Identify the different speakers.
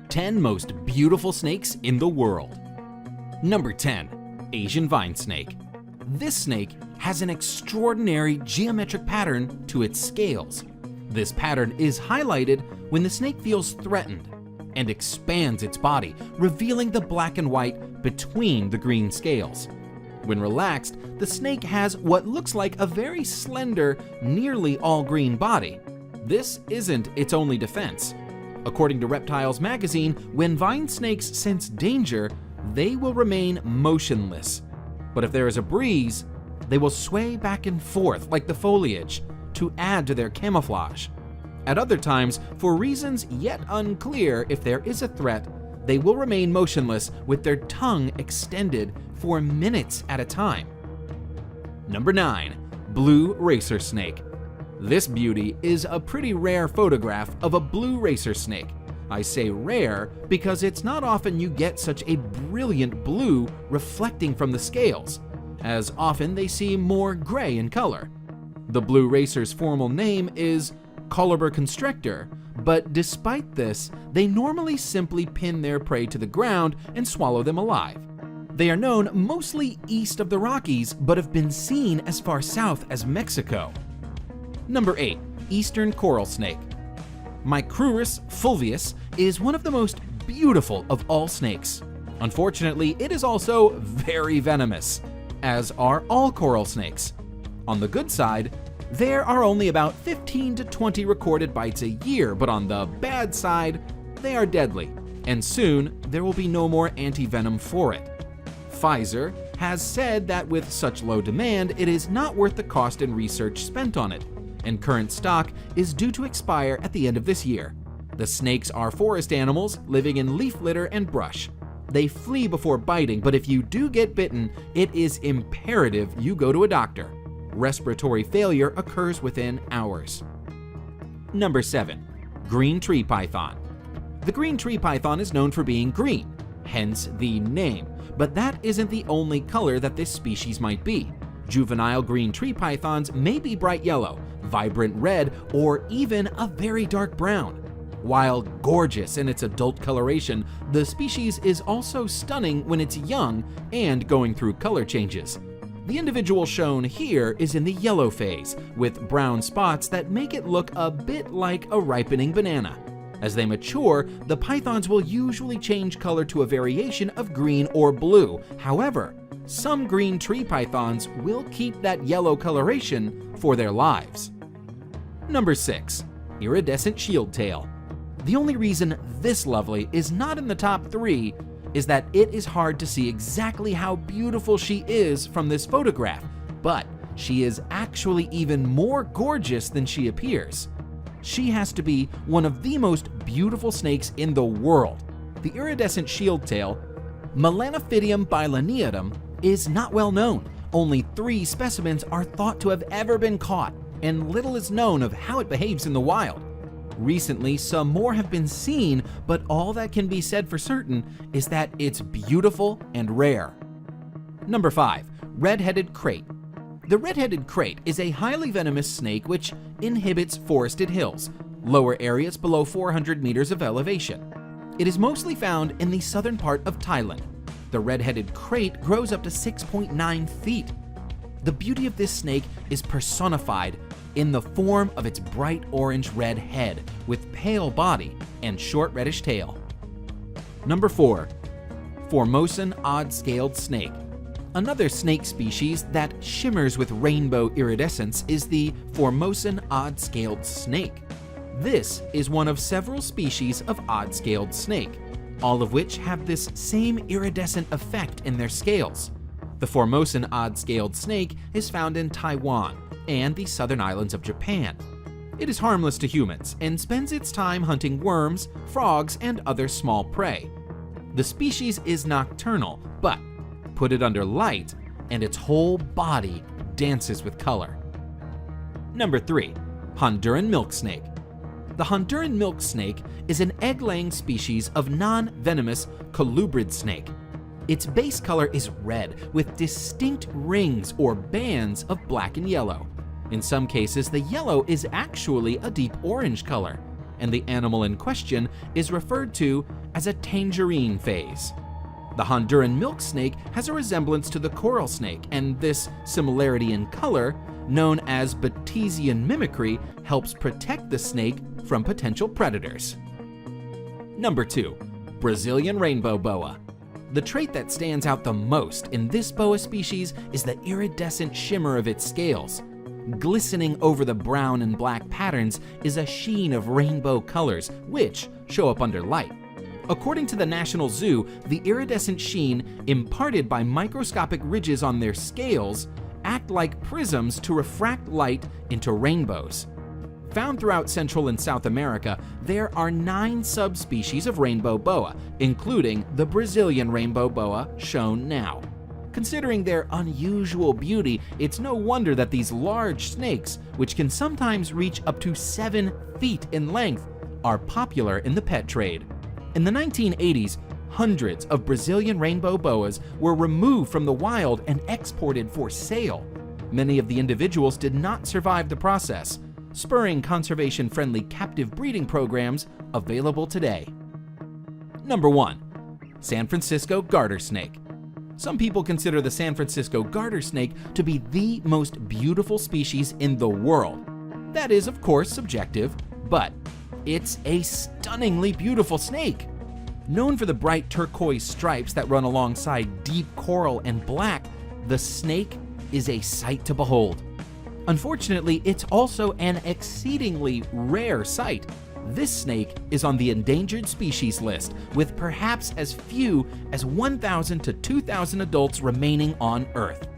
Speaker 1: 10 most beautiful snakes in the world. Number 10. Asian vine snake. This snake has an extraordinary geometric pattern to its scales. This pattern is highlighted when the snake feels threatened and expands its body, revealing the black and white between the green scales. When relaxed, the snake has what looks like a very slender, nearly all-green body. This isn't its only defense. According to Reptiles magazine, when vine snakes sense danger, they will remain motionless. But if there is a breeze, they will sway back and forth like the foliage to add to their camouflage. At other times, for reasons yet unclear if there is a threat, they will remain motionless with their tongue extended for minutes at a time. Number 9. Blue racer snake. This beauty is a pretty rare photograph of a blue racer snake. I say rare because it's not often you get such a brilliant blue reflecting from the scales, as often they seem more gray in color. The blue racer's formal name is Coluber constrictor, but despite this, they normally simply pin their prey to the ground and swallow them alive. They are known mostly east of the Rockies, but have been seen as far south as Mexico. Number 8. Eastern coral snake. Micrurus fulvius is one of the most beautiful of all snakes. Unfortunately, it is also very venomous, as are all coral snakes. On the good side, there are only about 15 to 20 recorded bites a year, but on the bad side, they are deadly, and soon there will be no more anti-venom for it. Pfizer has said that with such low demand, it is not worth the cost and research spent on it, and current stock is due to expire at the end of this year. The snakes are forest animals living in leaf litter and brush. They flee before biting, but if you do get bitten, it is imperative you go to a doctor. Respiratory failure occurs within hours. Number 7. Green tree python. The green tree python is known for being green, hence the name, but that isn't the only color that this species might be. Juvenile green tree pythons may be bright yellow, vibrant red, or even a very dark brown. While gorgeous in its adult coloration, the species is also stunning when it's young and going through color changes. The individual shown here is in the yellow phase, with brown spots that make it look a bit like a ripening banana. As they mature, the pythons will usually change color to a variation of green or blue. However, some green tree pythons will keep that yellow coloration for their lives. Number 6. Iridescent shield tail. The only reason this lovely is not in the top 3 is that it is hard to see exactly how beautiful she is from this photograph, but she is actually even more gorgeous than she appears. She has to be one of the most beautiful snakes in the world. The iridescent shield tail, Melanophydium bilineatum, is not well known. Only 3 specimens are thought to have ever been caught, and little is known of how it behaves in the wild. Recently, some more have been seen, but all that can be said for certain is that it's beautiful and rare. Number 5. Red-headed krait. The red-headed krait is a highly venomous snake which inhabits forested hills, lower areas below 400 meters of elevation. It is mostly found in the southern part of Thailand. The red-headed krait grows up to 6.9 feet. The beauty of this snake is personified in the form of its bright orange-red head with pale body and short reddish tail. Number 4. Formosan odd-scaled snake. Another snake species that shimmers with rainbow iridescence is the Formosan odd-scaled snake. This is one of several species of odd-scaled snake, all of which have this same iridescent effect in their scales. The Formosan odd-scaled snake is found in Taiwan and the southern islands of Japan. It is harmless to humans and spends its time hunting worms, frogs, and other small prey. The species is nocturnal, but put it under light and its whole body dances with color. Number 3. Honduran milk snake. The Honduran milk snake is an egg-laying species of non-venomous colubrid snake. Its base color is red with distinct rings or bands of black and yellow. In some cases, the yellow is actually a deep orange color. and the animal in question is referred to as a tangerine phase. The Honduran milk snake has a resemblance to the coral snake, and this similarity in color, known as Batesian mimicry, helps protect the snake from potential predators. Number 2. Brazilian rainbow boa. The trait that stands out the most in this boa species is the iridescent shimmer of its scales. Glistening over the brown and black patterns is a sheen of rainbow colors, which show up under light. According to the National Zoo, the iridescent sheen imparted by microscopic ridges on their scales act like prisms to refract light into rainbows. Found throughout Central and South America, there are 9 subspecies of rainbow boa, including the Brazilian rainbow boa shown now. Considering their unusual beauty, it's no wonder that these large snakes, which can sometimes reach up to 7 feet in length, are popular in the pet trade. In the 1980s, hundreds of Brazilian rainbow boas were removed from the wild and exported for sale. Many of the individuals did not survive the process, spurring conservation-friendly captive breeding programs available today. Number 1. San Francisco garter snake. Some people consider the San Francisco garter snake to be the most beautiful species in the world. That is, of course, subjective, but it's a stunningly beautiful snake. Known for the bright turquoise stripes that run alongside deep coral and black, the snake is a sight to behold. Unfortunately, it's also an exceedingly rare sight. This snake is on the endangered species list, with perhaps as few as 1,000 to 2,000 adults remaining on Earth.